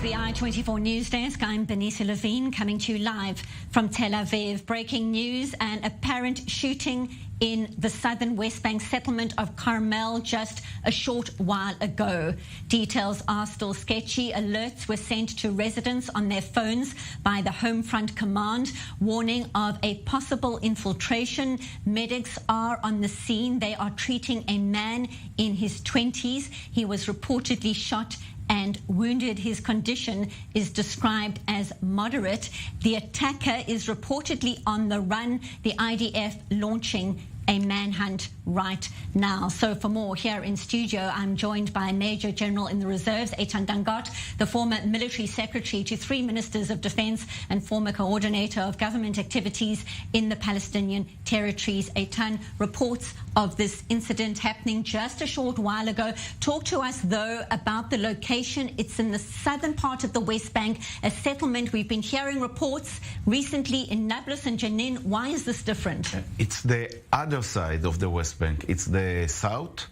is the I-24 News Desk. I'm Benita Levine, coming to you live from Tel Aviv. Breaking news: an apparent shooting in the southern West Bank settlement of Carmel just a short while ago. Details are still sketchy. Alerts were sent to residents on their phones by the Homefront Command, warning of a possible infiltration. Medics are on the scene. They are treating a man in his 20s. He was reportedly shot and wounded. His condition is described as moderate. The attacker is reportedly on the run. The IDF launching a manhunt right now. So for more here in studio, I'm joined by Major General in the Reserves, Eitan Dangot, the former military secretary to 3 ministers of defense and former coordinator of government activities in the Palestinian territories. Eitan, reports of this incident happening just a short while ago. Talk to us, though, about the location. It's in the southern part of the West Bank, a settlement. We've been hearing reports recently in Nablus and Jenin. Why is this different? It's the other side of the West Bank. It's the south,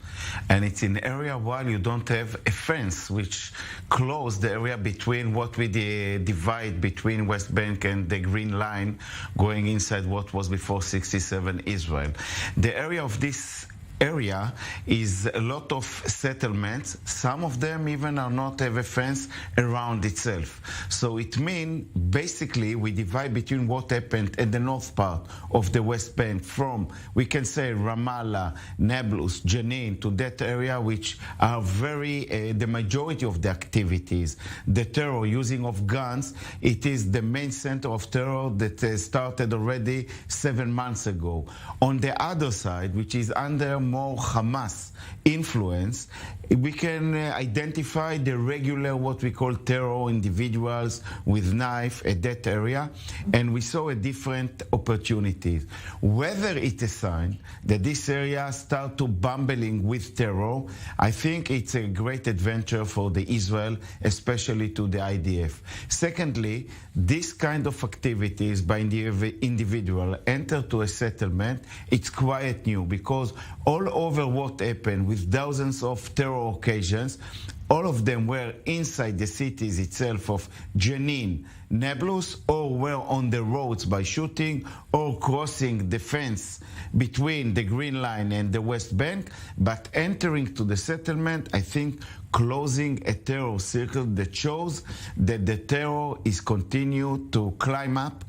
and it's an area while you don't have a fence which close the area between what we divide between West Bank and the Green Line going inside what was before 67 Israel. The area of this area is a lot of settlements. Some of them even are not have a fence around itself. So it means basically we divide between what happened in the north part of the West Bank from, we can say, Ramallah, Nablus, Jenin, to that area which are very, the majority of the activities. The terror using of guns, it is the main center of terror that started already 7 months ago. On the other side, which is under more Hamas influence, we can identify the regular, what we call terror individuals with knife at that area, and we saw a different opportunities. Whether it's a sign that this area start to bumbling with terror, I think it's a great adventure for the Israel, especially to the IDF. Secondly, this kind of activities by the individual enter to a settlement, it's quite new, because all over what happened with thousands of terror occasions, all of them were inside the cities itself of Jenin, Nablus, or were on the roads by shooting or crossing the fence between the Green Line and the West Bank, but entering to the settlement, I think, closing a terror circle that shows that the terror is continued to climb up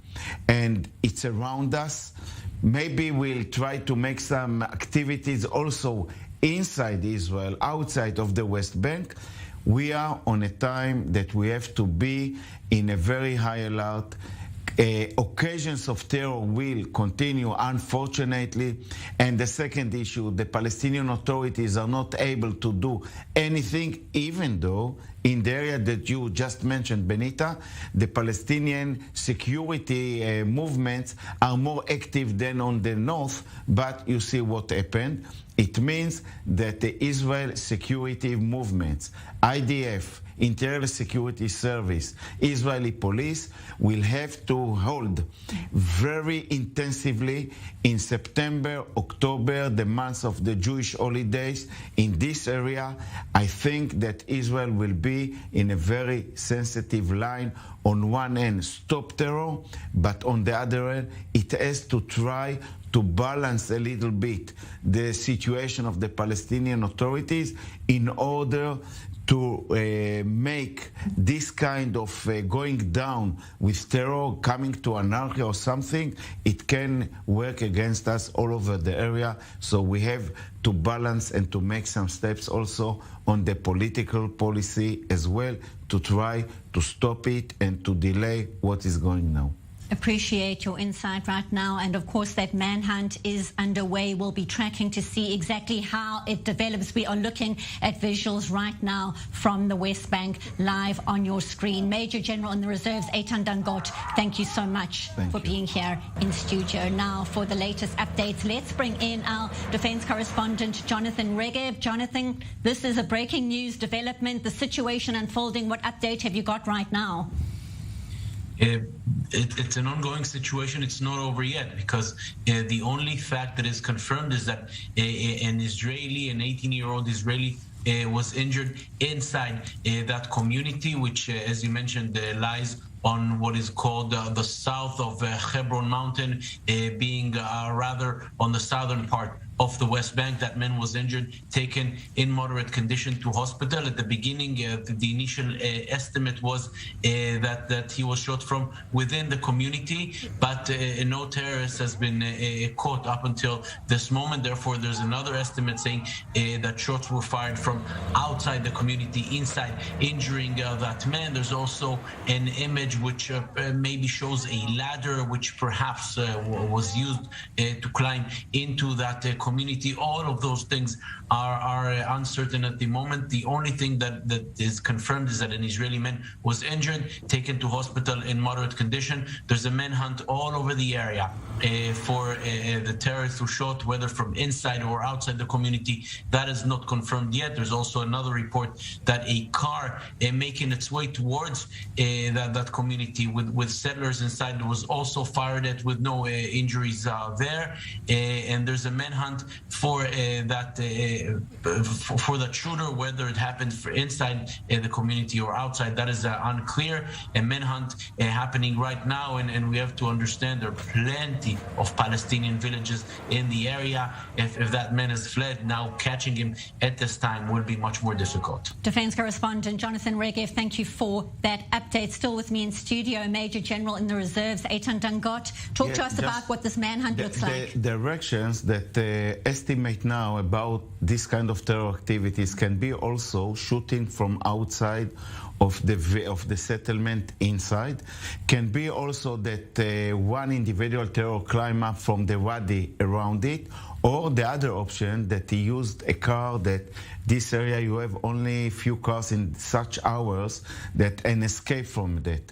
and it's around us. Maybe we'll try to make some activities also inside Israel, outside of the West Bank. We are on a time that we have to be in a very high alert. Occasions of terror will continue, unfortunately. And the second issue, the Palestinian authorities are not able to do anything, even though in the area that you just mentioned, Benita, the Palestinian security movements are more active than on the north, but you see what happened. It means that the Israel security movements, IDF, Interior Security Service, Israeli police will have to hold very intensively in September, October, the months of the Jewish holidays in this area. I think that Israel will be in a very sensitive line. On one end, stop terror, but on the other end, it has to try to balance a little bit the situation of the Palestinian authorities in order to make this kind of going down with terror, coming to anarchy or something, it can work against us all over the area. So we have to balance and to make some steps also on the political policy as well to try to stop it and to delay what is going now. Appreciate your insight right now, and of course that manhunt is underway. We'll be tracking to see exactly how it develops. We are looking at visuals right now from the West Bank live on your screen. Major General in the Reserves, Eitan Dangot, thank you so much for being here in studio. Now for the latest updates, let's bring in our defense correspondent, Jonathan Regev. Jonathan, this is a breaking news development, the situation unfolding. What update have you got right now? It's an ongoing situation. It's not over yet, because the only fact that is confirmed is that an 18-year-old Israeli was injured inside that community, which, as you mentioned, lies on what is called the south of Hebron Mountain, being rather on the southern part of the West Bank. That man was injured, taken in moderate condition to hospital. At the beginning, the initial estimate was that he was shot from within the community, but no terrorist has been caught up until this moment. Therefore, there's another estimate saying that shots were fired from outside the community, inside, injuring that man. There's also an image which maybe shows a ladder which perhaps was used to climb into that community. All of those things are uncertain at the moment. The only thing that is confirmed is that an Israeli man was injured, taken to hospital in moderate condition. There's a manhunt all over the area for the terrorist who shot, whether from inside or outside the community. That is not confirmed yet. There's also another report that a car making its way towards that community with settlers inside was also fired at, with no injuries there. And there's a manhunt for for that shooter, whether it happened inside the community or outside. That is unclear. A manhunt happening right now, and we have to understand there are plenty of Palestinian villages in the area. If that man has fled, now catching him at this time will be much more difficult. Defense correspondent Jonathan Regev, thank you for that update. Still with me in studio, Major General in the Reserves, Eitan Dangot. Talk to us about what this manhunt looks like. The directions that estimate now about this kind of terror activities can be also shooting from outside of the settlement inside. Can be also that one individual terror climb up from the wadi around it, or the other option that he used a car that this area you have only a few cars in such hours that an escape from that.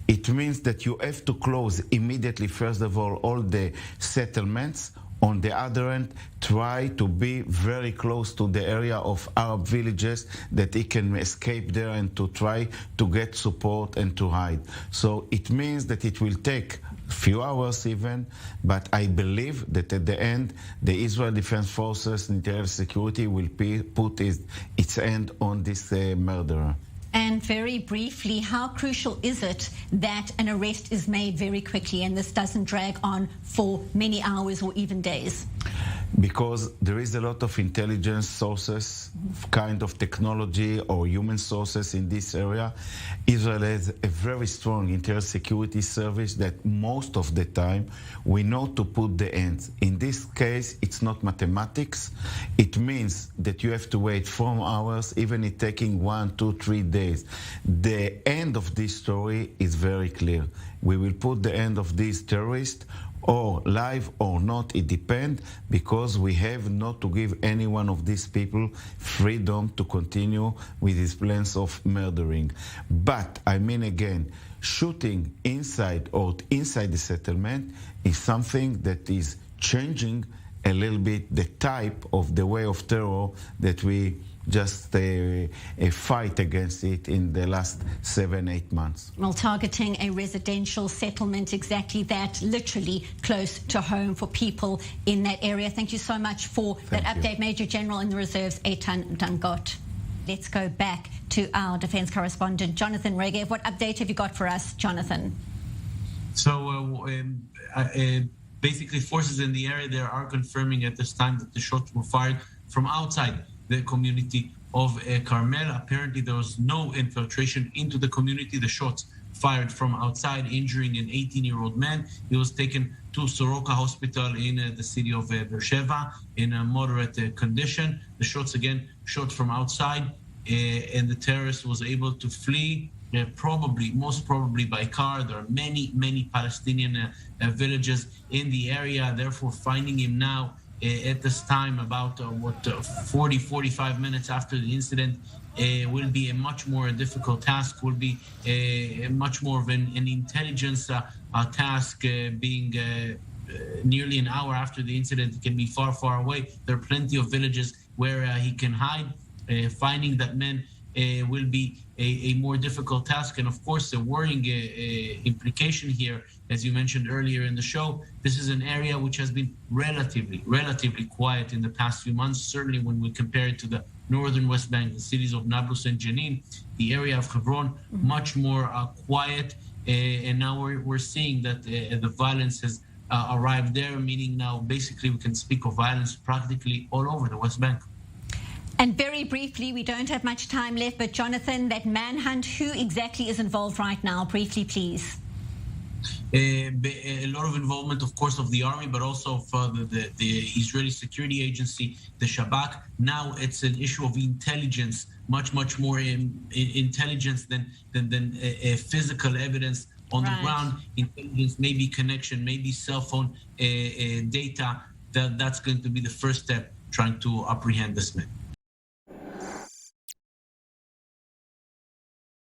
It means that you have to close immediately, first of all the settlements. On the other end, try to be very close to the area of Arab villages that he can escape there and to try to get support and to hide. So it means that it will take a few hours even, but I believe that at the end, the Israel Defense Forces and Interior Security will put its end on this murderer. And very briefly, how crucial is it that an arrest is made very quickly and this doesn't drag on for many hours or even days? Because there is a lot of intelligence sources, kind of technology or human sources in this area. Israel has a very strong interior security service that most of the time we know to put the ends. In this case, it's not mathematics. It means that you have to wait 4 hours, even it taking 1, 2, 3 days. The end of this story is very clear. We will put the end of these terrorists, or live or not, it depends, because we have not to give any one of these people freedom to continue with his plans of murdering. But, I mean again, shooting inside or inside the settlement is something that is changing a little bit the type of the way of terror that we just a fight against it in the last 7-8 months. Well, targeting a residential settlement, exactly that, literally close to home for people in that area. Thank you so much for that update, Major General in the Reserves, Eitan Dangot. Let's go back to our defense correspondent, Jonathan Regev. What update have you got for us, Jonathan? So, basically, forces in the area there are confirming at this time that the shots were fired from outside the community of Carmel. Apparently, there was no infiltration into the community. The shots fired from outside, injuring an 18-year-old man. He was taken to Soroka Hospital in the city of Beersheba in a moderate condition. The shots, again, shot from outside, and the terrorist was able to flee, most probably by car. There are many Palestinian villages in the area. Therefore, finding him now at this time, about 40-45 minutes after the incident, will be a much more difficult task, will be much more of an intelligence task, being nearly an hour after the incident. It can be far away. There are plenty of villages where he can hide. Finding that man will be a more difficult task. And of course, the worrying implication here, as you mentioned earlier in the show, this is an area which has been relatively quiet in the past few months. Certainly when we compare it to the northern West Bank, the cities of Nablus and Jenin, the area of Hebron, much more quiet. And now we're seeing that the violence has arrived there, meaning now basically we can speak of violence practically all over the West Bank. And very briefly, we don't have much time left, but Jonathan, that manhunt, who exactly is involved right now? Briefly, please. A lot of involvement, of course, of the army, but also of the Israeli security agency, the Shabak. Now it's an issue of intelligence, much more intelligence than physical evidence on the ground. Intelligence, maybe connection, maybe cell phone data. That's going to be the first step trying to apprehend this man.